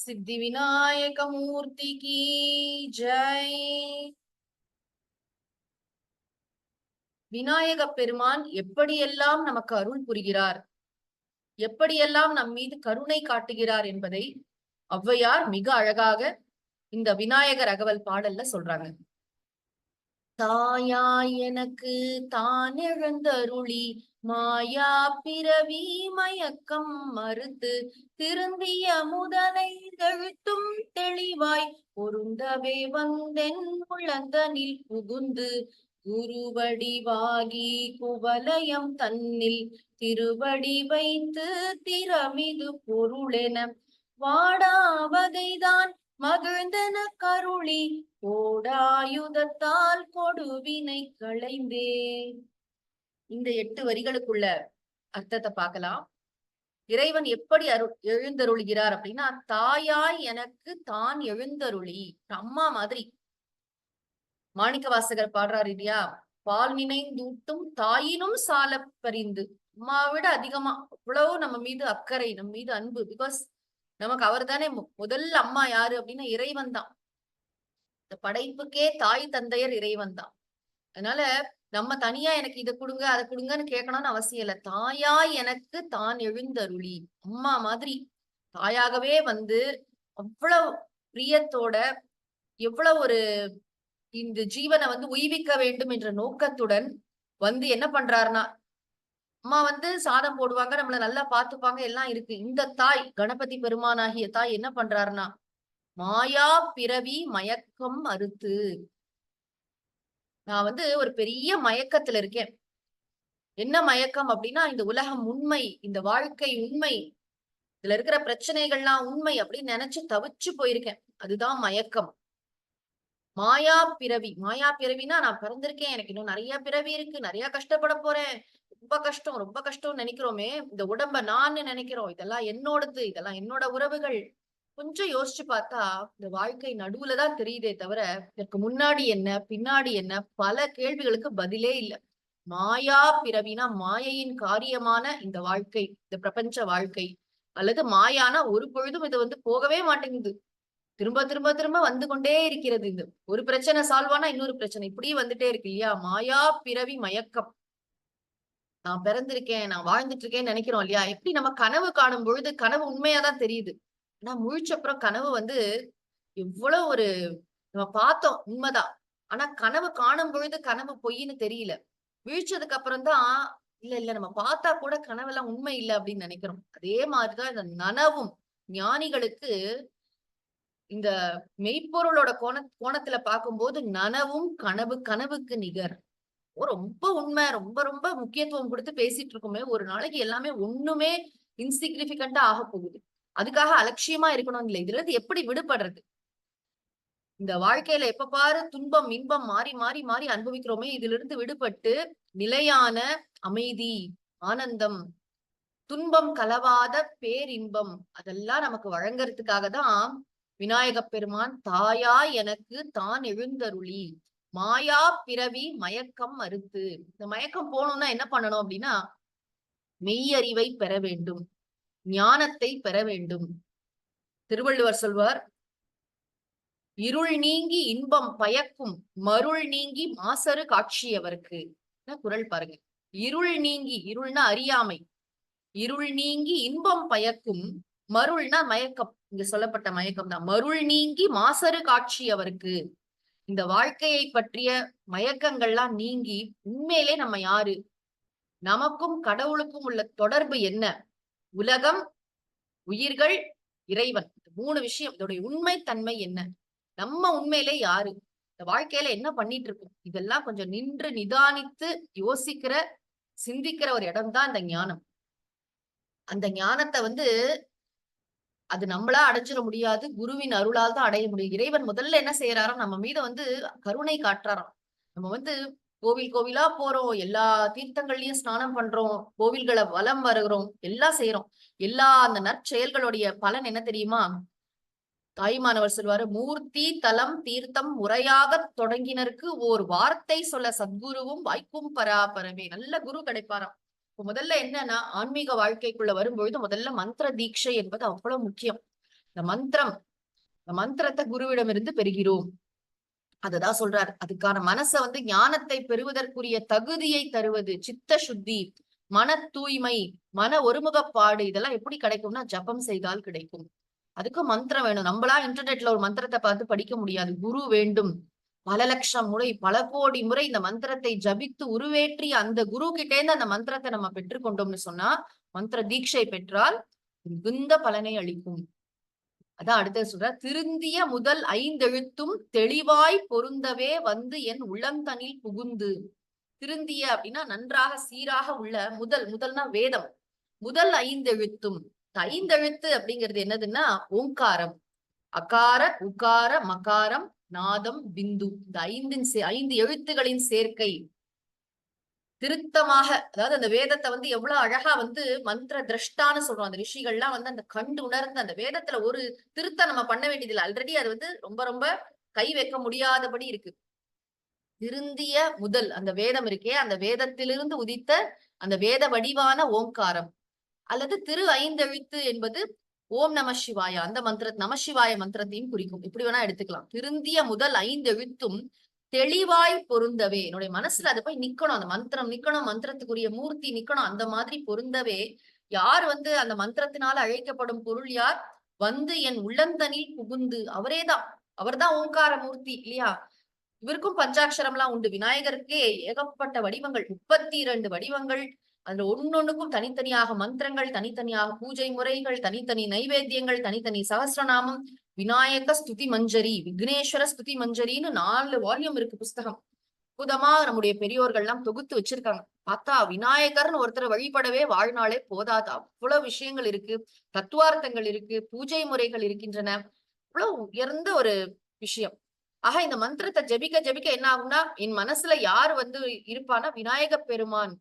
சித்தி விநாயக மூர்த்திக்கு ஜெய். விநாயக பெருமான் எப்படியெல்லாம் நமக்கு அருள் புரிகிறார், எப்படியெல்லாம் நம் மீது கருணை காட்டுகிறார் என்பதை ஔவையார் மிக அழகாக இந்த விநாயகர் அகவல் பாடல்ல சொல்றாங்க. தாயாய் எனக்கு தான் எழுந்தருளி மாயா பிறவி மயக்கம் மறுத்து திருந்திய முதனை தழுத்தும் தெளிவாய் பொருந்தவே வந்தென் உளந்தனில் புகுந்து குருவடிவாகி குவலயம் தன்னில் திருவடி வைத்து திறமிது பொருளென வாடாவகைதான் மகிழ்ந்தன கருளி கோடாயுதத்தால் கொடுவினை களைந்தே. இந்த 8 வரிகளுக்குள்ள அர்த்தத்தை பார்க்கலாம். இறைவன் எப்படி எழுந்தருளுகிறார் அப்படின்னா, தாயாய் எனக்கு தான் எழுந்தருளி, அம்மா மாதிரி. மாணிக்க வாசகர் பாடுறாரு இல்லையா, பால் நினைந்தூட்டும் தாயினும் சால பரிந்து. அம்மாவை விட அதிகமா இவ்வளவு நம்ம மீது அக்கறை, நம்ம மீது அன்பு. பிகாஸ் நமக்கு அவர் தானே முதல் அம்மா. யாரு அப்படின்னா இறைவன் தான். இந்த படைப்புக்கே தாய் தந்தையர் இறைவன் தான். அதனால நம்ம தனியா எனக்கு இதை கொடுங்க அதை கொடுங்கன்னு கேட்கணும்னு அவசியம் இல்லை. தாயா எனக்கு தான் எழுந்தருளி, அம்மா மாதிரி தாயாகவே வந்து அவ்வளவு பிரியத்தோட, எவ்வளவு ஒரு இந்த ஜீவனை வந்து உய்விக்க வேண்டும் என்ற நோக்கத்துடன் வந்து என்ன பண்றாருன்னா, அம்மா வந்து சாதம் போடுவாங்க, நம்மள நல்லா பாத்துப்பாங்க, எல்லாம் இருக்கு. இந்த தாய் கணபதி பெருமானாகிய தாய் என்ன பண்றாருன்னா, மாயா பிறவி மயக்கம் அறுத்து, நான் வந்து ஒரு பெரிய மயக்கத்துல இருக்கேன். என்ன மயக்கம் அப்படின்னா, இந்த உலகம் உண்மை, இந்த வாழ்க்கை உண்மை, இதுல இருக்கிற பிரச்சனைகள்லாம் உண்மை அப்படின்னு நினைச்சு தவிச்சு போயிருக்கேன். அதுதான் மயக்கம். மாயா பிறவி, மாயா பிறவினா நான் பிறந்திருக்கேன், எனக்கு இன்னும் நிறைய பிறவி இருக்கு, நிறைய கஷ்டப்பட போறேன், ரொம்ப கஷ்டம் ரொம்ப கஷ்டம்னு நினைக்கிறோமே. இந்த உடம்ப நான் நினைக்கிறோம், இதெல்லாம் என்னோடது, இதெல்லாம் என்னோட உறவுகள். கொஞ்சம் யோசிச்சு பார்த்தா இந்த வாழ்க்கை நடுவுலதான் தெரியுதே தவிர, இதற்கு முன்னாடி என்ன பின்னாடி என்ன பல கேள்விகளுக்கு பதிலே இல்லை. மாயா பிறவினா மாயையின் காரியமான இந்த வாழ்க்கை, இந்த பிரபஞ்ச வாழ்க்கை, அல்லது மாயானா ஒரு பொழுதும் இது வந்து போகவே மாட்டேங்குது. திரும்ப திரும்ப திரும்ப வந்து கொண்டே இருக்கிறது. இது ஒரு பிரச்சனை சால்வ் ஆனா இன்னொரு பிரச்சனை இப்படியே வந்துட்டே இருக்கு இல்லையா. மாயா பிறவி மயக்கம். நான் பிறந்திருக்கேன், நான் வாழ்ந்துட்டு இருக்கேன்னு நினைக்கிறோம் இல்லையா. எப்படி நம்ம கனவு காணும் பொழுது கனவு உண்மையாதான் தெரியுது. ஆனா முழிச்சப்புறம் கனவு வந்து எவ்வளவு ஒரு, நம்ம பார்த்தோம் உண்மைதான், ஆனா கனவு காணும் பொழுது கனவு பொய்ன்னு தெரியல. விழிச்சதுக்கு அப்புறம் தான் இல்ல இல்ல நம்ம பார்த்தா கூட கனவெல்லாம் உண்மை இல்லை அப்படின்னு நினைக்கிறோம். அதே மாதிரிதான் இந்த நனவும். ஞானிகளுக்கு இந்த மெய்ப்பொருளோட கோணத்துல பார்க்கும்போது நனவும் கனவு கனவுக்கு நிகர். ரொம்ப உண்மை, ரொம்ப ரொம்ப முக்கியத்துவம் கொடுத்து பேசிட்டு இருக்கோமே, ஒரு நாளைக்கு எல்லாமே ஒண்ணுமே இன்சிக்னிபிகண்டா ஆக போகுது. அதுக்காக அலட்சியமா இருக்கணும் இல்லை. இதுல இருந்து எப்படி விடுபடுறது? இந்த வாழ்க்கையில எப்ப பாரு துன்பம் இன்பம் மாறி மாறி மாறி அனுபவிக்கிறோமே, இதுல இருந்து விடுபட்டு நிலையான அமைதி, ஆனந்தம், துன்பம் கலவாத பேரின்பம் அதெல்லாம் நமக்கு வழங்கறதுக்காக தான் விநாயக பெருமான் தாயா எனக்கு தான் எழுந்தருளி மாயா பிறவி மயக்கம் மறுத்து. இந்த மயக்கம் போகணும்னா என்ன பண்ணணும் அப்படின்னா, மெய்யறிவை பெற வேண்டும், ஞானத்தை பெற வேண்டும். திருவள்ளுவர் சொல்வார், இருள் நீங்கி இன்பம் பயக்கும் மருள் நீங்கி மாசறு காட்சியவருக்கு. குறள் பாருங்க. இருள் நீங்கி, இருள்னா அறியாமை, இருள் நீங்கி இன்பம் பயக்கும், மருள்னா மயக்கம், இங்க சொல்லப்பட்ட மயக்கம் தான். மருள் நீங்கி மாசறு காட்சி அவருக்கு. இந்த வாழ்க்கையை பற்றிய மயக்கங்கள்லாம் நீங்கி உண்மையிலே நம்ம யாரு, நமக்கும் கடவுளுக்கும் உள்ள தொடர்பு என்ன, உலகம், உயிர்கள், இறைவன், 3 விஷயம், இதோடைய உண்மை தன்மை என்ன, நம்ம உண்மையிலே யாரு, இந்த வாழ்க்கையில என்ன பண்ணிட்டு இருக்கோம், இதெல்லாம் கொஞ்சம் நின்று நிதானித்து யோசிக்கிற சிந்திக்கிற ஒரு இடம் தான் இந்த ஞானம். அந்த ஞானத்தை வந்து அது நம்மளா அடைஞ்சிட முடியாது, குருவின் அருளால் தான் அடைய முடியும். இறைவன் முதல்ல என்ன செய்யறாராம், நம்ம மீத வந்து கருணை காட்டுறாராம். நம்ம வந்து கோவில் கோவிலா போறோம், எல்லா தீர்த்தங்கள்லயும் ஸ்நானம் பண்றோம், கோவில்களை வலம் வருகிறோம், எல்லாம் செய்யறோம். எல்லா அந்த நற்செயல்களுடைய பலன் என்ன தெரியுமா? தாய்மானவர் சொல்வாரு, மூர்த்தி தலம் தீர்த்தம் முறையாக தொடங்கினருக்கு ஓர் வார்த்தை சொல்ல சத்குருவும் வாய்க்கும் பராபரமே. நல்ல குரு கிடைப்பாராம். இப்ப முதல்ல என்னன்னா, ஆன்மீக வாழ்க்கைக்குள்ள வரும்பொழுது முதல்ல மந்திர தீட்சை என்பது அவ்வளவு முக்கியம். இந்த மந்திரத்தை குருவிடமிருந்து பெறுகிறோம். அதுதான் சொல்றார். அதுக்கான மனச வந்து ஞானத்தை பெறுவதற்குரிய தகுதியை தருவது சித்த சுத்தி, மன தூய்மை, மன ஒருமுகப்பாடு, இதெல்லாம் எப்படி கிடைக்கும்னா ஜபம் செய்தால் கிடைக்கும். அதுக்கு மந்திரம் வேணும். நம்மளா இன்டர்நெட்ல ஒரு மந்திரத்தை பார்த்து படிக்க முடியாது. குரு வேண்டும். பல லட்சம் முறை, பல கோடி முறை இந்த மந்திரத்தை ஜபித்து உருவேற்றி அந்த குரு கிட்டே இருந்து அந்த மந்திரத்தை நம்ம பெற்றுக்கொண்டோம்னு சொன்னா, மந்திர தீட்சை பெற்றால் மிகுந்த பலனை அளிக்கும். அதான் அடுத்தது சொல்ற, திருந்திய முதல் 5 எழுத்தும் தெளிவாய் பொருந்தவே வந்து என் உள்ளந்தனில் புகுந்து. திருந்திய அப்படின்னா நன்றாக சீராக உள்ள முதல்னா வேதம். முதல் 5 எழுத்தும், 5 எழுத்து அப்படிங்கிறது என்னதுன்னா ஓங்காரம், அகார, உகார, மகாரம், நாதம், பிந்து. இந்த 5 எழுத்துகளின் சேர்க்கை திருத்தமாக, அதாவது அந்த வேதத்தை வந்து எவ்வளவு அழகா வந்து மந்திர திரஷ்டான்னு சொல்றோம். அந்த ரிஷிகள்லாம் வந்து அந்த கண்டு உணர்ந்து அந்த வேதத்துல ஒரு திருத்தம் நம்ம பண்ண வேண்டியதில்லை. ஆல்ரெடி அது வந்து ரொம்ப ரொம்ப கை வைக்க முடியாதபடி இருக்கு. திருந்திய முதல் அந்த வேதம் இருக்கே, அந்த வேதத்திலிருந்து உதித்த அந்த வேத வடிவான ஓங்காரம் அல்லது 5 எழுத்து என்பது ஓம் நம சிவாய, அந்த நமசிவாய மந்திரத்தையும் குறிக்கும். இப்படி வேணா எடுத்துக்கலாம். திருந்திய முதல் 5 எழுத்தும் தெளிவாய் பொருந்தவே, என்னுடைய மனசுல அது போய் நிக்கணும். அந்த மந்திரம் நிக்கணும், மந்திரத்துக்குரிய மூர்த்தி நிக்கணும். அந்த மாதிரி பொருந்தவே யார் வந்து அந்த மந்திரத்தினால அழைக்கப்படும் பொருள் யார்? வந்து என் உள்ளந்தனில் புகுந்து, அவரேதான். அவர்தான் ஓங்கார மூர்த்தி இல்லையா? இவருக்கும் பஞ்சாட்சரம் எல்லாம் உண்டு. விநாயகருக்கே ஏகப்பட்ட வடிவங்கள், 32 வடிவங்கள். அதுல ஒன்னொன்னுக்கும் தனித்தனியாக மந்திரங்கள், தனித்தனியாக பூஜை முறைகள், தனித்தனி நைவேத்தியங்கள், தனித்தனி சகஸ்ரநாமம். விநாயக ஸ்துதி மஞ்சரி, விக்னேஸ்வர ஸ்துதி மஞ்சரின்னு 4 வால்யூம் இருக்கு புஸ்தகம். அற்புதமா நம்முடைய பெரியோர்கள் எல்லாம் தொகுத்து வச்சிருக்காங்க. பார்த்தா விநாயகர்னு ஒருத்தர் வழிபடவே வாழ்நாளே போதாது. அவ்வளவு விஷயங்கள் இருக்கு, தத்துவார்த்தங்கள் இருக்கு, பூஜை முறைகள் இருக்கின்றன. அவ்வளவு உயர்ந்த ஒரு விஷயம். ஆக இந்த மந்திரத்தை ஜபிக்க ஜபிக்க என்ன ஆகும்னா, என் மனசுல யார் வந்து இருப்பானா, விநாயக பெருமான்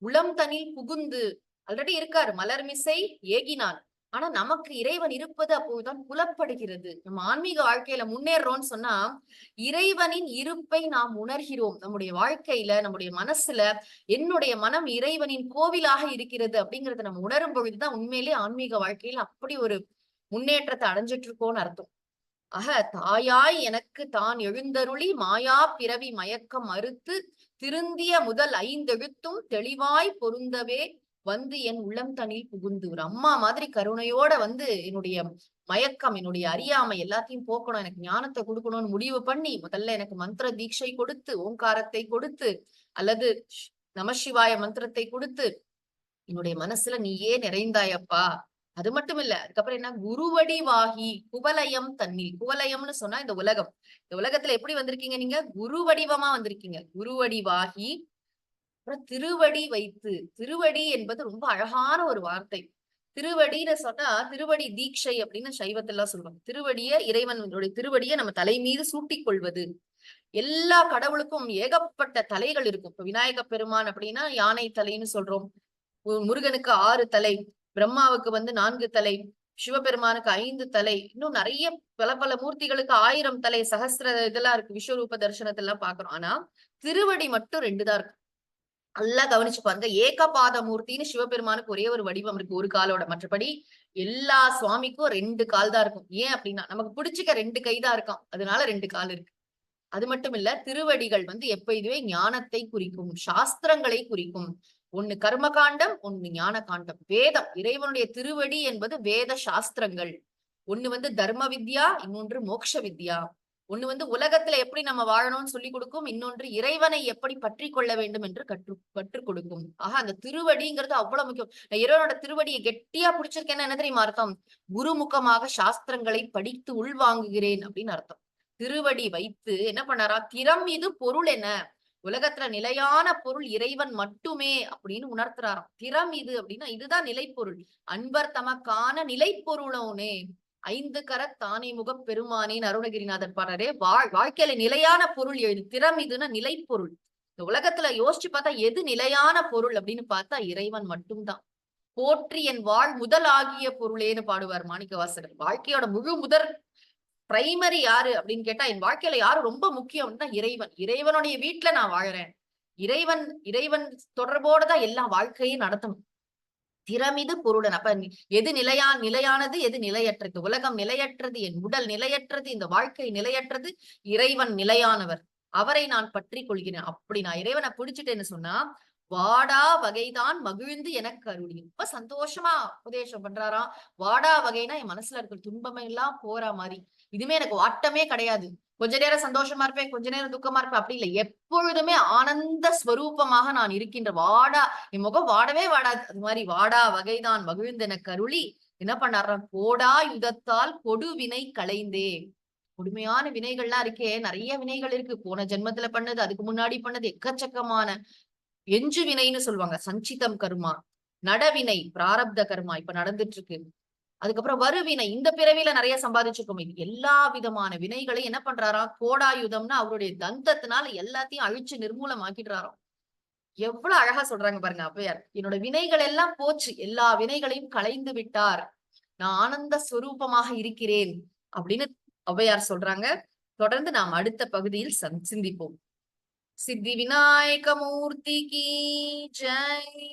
உளம் தனில் புகுந்து ஆல்ரெடி இருக்காரு, மலர்மிசை ஏகினான். ஆனா நமக்கு இறைவன் இருப்பது அப்போதுதான் புலப்படுகிறது. நம்ம ஆன்மீக வாழ்க்கையில முன்னேறோம்னு சொன்னா இறைவனின் இருப்பை நாம் உணர்கிறோம். நம்முடைய வாழ்க்கையில, நம்முடைய மனசுல என்னுடைய மனம் இறைவனின் கோவிலாக இருக்கிறது அப்படிங்கறத நம்ம உணரும் பொழுதுதான் உண்மையிலேயே ஆன்மீக வாழ்க்கையில அப்படி ஒரு முன்னேற்றத்தை அடைஞ்சிட்டு இருக்கோம்னு அர்த்தம். ஆக தாயாய் எனக்கு தான் எழுந்தருளி மாயா பிறவி மயக்கம் மறுத்து திருந்திய முதல் 5 எழுத்தும் தெளிவாய் பொருந்தவே வந்து என் உள்ளம் தனில் புகுந்து. ஒரு அம்மா மாதிரி கருணையோட வந்து என்னுடைய மயக்கம், என்னுடைய அறியாமை எல்லாத்தையும் போக்கணும், எனக்கு ஞானத்தை கொடுக்கணும்னு முடிவு பண்ணி முதல்ல எனக்கு மந்திர தீட்சை கொடுத்து, ஓங்காரத்தை கொடுத்து, அல்லது நமசிவாய மந்திரத்தை கொடுத்து என்னுடைய மனசுல நீயே நிறைந்தாயப்பா. அது மட்டும் இல்ல, அதுக்கப்புறம் என்ன, குருவடி வாகி குவலயம் தண்ணீர். குவலயம்னு சொன்னா இந்த உலகம். இந்த உலகத்துல எப்படி வந்திருக்கீங்க நீங்க? குரு வடிவமா வந்திருக்கீங்க. குருவடி வாகி, அப்புறம் திருவடி வைத்து. திருவடி என்பது ரொம்ப அழகான ஒரு வார்த்தை. திருவடின்னு சொன்னா திருவடி தீட்சை அப்படின்னு சைவத்தெல்லாம் சொல்லுவாங்க. இறைவனுடைய திருவடியை நம்ம தலை மீது சூட்டிக் கொள்வது. எல்லா கடவுளுக்கும் ஏகப்பட்ட தலைகள் இருக்கும். இப்ப விநாயக பெருமான் அப்படின்னா யானை தலைன்னு சொல்றோம். முருகனுக்கு 6 தலை, பிரம்மாவுக்கு வந்து 4 தலை, சிவபெருமானுக்கு 5 தலை, இன்னும் நிறைய பல பல மூர்த்திகளுக்கு 1000 தலை, சகஸ்ர இதெல்லாம் இருக்கு. விஸ்வரூப தரிசனத்தெல்லாம் பாக்குறோம். ஆனா திருவடி மட்டும் 2 தான் இருக்கு. நல்லா கவனிச்சு பாருங்க. ஏகபாத மூர்த்தின்னு சிவபெருமானுக்கு ஒரே ஒரு வடிவம் இருக்கு, ஒரு காலோட. மற்றபடி எல்லா சுவாமிக்கும் 2 கால் தான் இருக்கும். ஏன் அப்படின்னா நமக்கு பிடிச்சிக்க 2 கை தான் இருக்கும், அதனால 2 கால் இருக்கு. அது மட்டும் இல்ல, திருவடிகள் வந்து எப்பயுமே ஞானத்தை குறிக்கும், சாஸ்திரங்களை குறிக்கும். ஒண்ணு கர்மகாண்டம், ஒண்ணு ஞான காண்டம். வேதம், இறைவனுடைய திருவடி என்பது வேத சாஸ்திரங்கள். ஒண்ணு வந்து தர்ம வித்யா, இன்னொன்று மோட்ச வித்யா. ஒண்ணு வந்து உலகத்துல எப்படி நம்ம வாழணும்னு சொல்லி கொடுக்கும், இன்னொன்று இறைவனை எப்படி பற்றி கொள்ள வேண்டும் என்று கற்றுக் கொடுக்கும். ஆக அந்த திருவடிங்கிறது அவ்வளவு முக்கியம். நான் இறைவனோட திருவடியை கெட்டியா பிடிச்சிருக்கேன்னு என்ன தெரியுமா அர்த்தம்? குருமுகமாக சாஸ்திரங்களை படித்து உள்வாங்குகிறேன் அப்படின்னு அர்த்தம். திருவடி வைத்து என்ன பண்ணாரா, திறம் இது பொருள் என்ன, உலகத்துல நிலையான பொருள் இறைவன் மட்டுமே அப்படின்னு உணர்த்துறாராம். திறம் இது அப்படின்னா இதுதான் நிலைப்பொருள். அன்பர் தமக்கான நிலைப்பொருளோனே 5 கரத்தானை முகப் பெருமானேன்னு அருணகிரிநாதர் பாடுறாரே. வாழ்க்கையில நிலையான பொருள் எழுது. திறம் இதுன்னா நிலைப்பொருள். இந்த உலகத்துல யோசிச்சு பார்த்தா எது நிலையான பொருள் அப்படின்னு பார்த்தா இறைவன் மட்டும்தான். போற்றி என் முதல் ஆகிய பொருளேன்னு பாடுவார் மாணிக்கவாசகர். வாழ்க்கையோட முதற் பிரைமரி யாரு அப்படின்னு கேட்டா, என் வாழ்க்கையில யாரு ரொம்ப முக்கியம்னா இறைவன். இறைவனுடைய வீட்டுல நான் வாழறேன். இறைவன் தொடர்போட தான் எல்லா வாழ்க்கையும் நடத்தணும். திறமிது பொருடன். அப்ப எது நிலையானது, எது நிலையற்றது? உலகம் நிலையற்றது, என் உடல் நிலையற்றது, இந்த வாழ்க்கை நிலையற்றது. இறைவன் நிலையானவர். அவரை நான் பற்றி கொள்கிறேன். அப்படி நான் இறைவனை பிடிச்சிட்டேன்னு சொன்னா, வாடா வகைதான் மகிழ்ந்து எனக்கு அருளி. ரொம்ப சந்தோஷமா உபதேசம் பண்றாராம். வாடா வகைனா என் மனசுல இருக்கிற துன்பம் எல்லாம் போற மாதிரி. இதுமே எனக்கு வாட்டமே கிடையாது. கொஞ்ச நேரம் சந்தோஷமா இருப்பேன், கொஞ்ச நேரம் துக்கமா இருப்பேன். அப்படி இல்லை. எப்பொழுதுமே ஆனந்த ஸ்வரூபமாக நான் இருக்கின்ற வாடா என் முகம் வாடவே வாடாது. அது மாதிரி வாடா வகைதான் மகிழ்ந்தென கருளி என்ன பண்ணாராம், கோடா யுதத்தால் கொடு வினை களைந்தே. கொடுமையான வினைகள்லாம் இருக்கே, நிறைய வினைகள் இருக்கு. போன ஜென்மத்துல பண்ணது, அதுக்கு முன்னாடி பண்ணது, எக்கச்சக்கமான எஞ்சு வினைன்னு சொல்லுவாங்க. சஞ்சிதம் கர்மா, நடவினை, பிராரப்த கர்மா இப்ப நடந்துட்டு இருக்கு. அதுக்கப்புறம் வருவினை, இந்த பிறவியில நிறைய சம்பாதிச்சிருக்கோம். இது எல்லா விதமான வினைகளையும் என்ன பண்றாராம், கோடாயுதம்னா அவருடைய தந்தத்தினால எல்லாத்தையும் அழிச்சு நிர்மூலமாக்கிடுறாராம். எவ்வளவு அழகா சொல்றாங்க பாருங்க ஔவையார். என்னோட வினைகள் எல்லாம் போச்சு, எல்லா வினைகளையும் களைந்து விட்டார், நான் ஆனந்த ஸ்வரூபமாக இருக்கிறேன் அப்படின்னு ஔவையார் சொல்றாங்க. தொடர்ந்து நாம் அடுத்த பகுதியில் சிந்திப்போம். சித்தி விநாயக மூர்த்தி கி ஜெய்.